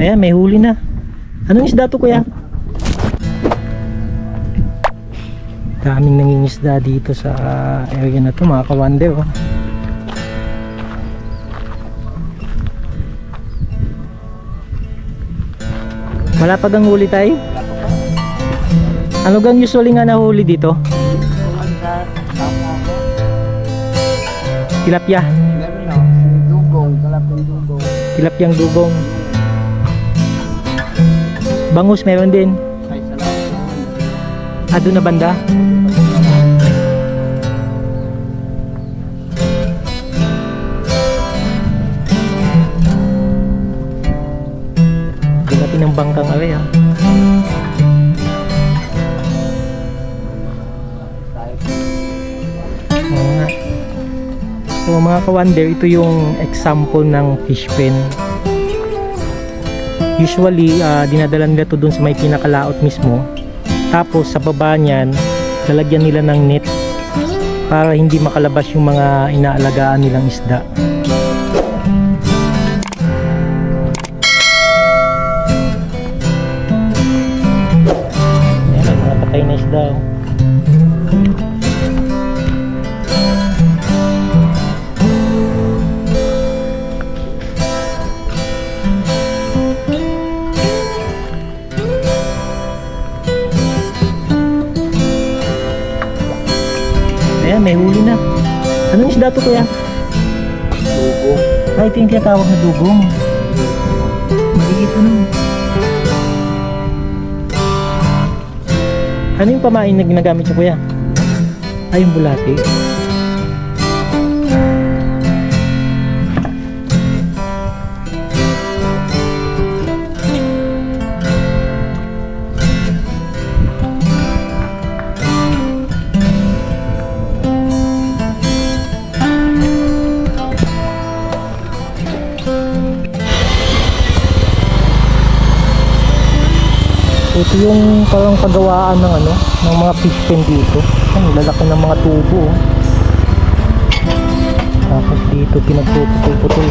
Ayan, may huli na. Anong isda to, kuya? Daming nangingisda dito sa area na to, mga kawander, oh. Wala pa gang huli tayo? Ano gang usually nga nahuli dito? Tilapia. Dugong, talapang dugong. Tilapyang dugong. Bangus meron din. Ay, salamat. Doon na banda. Gulapin ng bangkang aray, ha. Oo nga. So mga kawander, ito yung example ng fish pen. Usually dinadala nila to dun sa may pinakalaot mismo. Tapos sa baba niyan, lalagyan nila ng net para hindi makalabas yung mga inaalagaan nilang isda. Ayan, may mga patay na isda, oh. Ayan, may huli na. Anong isda to, kuya? Dugong. Ay, ito yung tinatawag na dugong. Magigit na. Ano yung pamain na ginagamit siya, kuya? Ay, yung bulati. Ito yung parang pagawaan ng ano, ng mga fish pen dito. Ang lalaki ng mga tubo, oh. Tapos dito pinagpuputol-putol.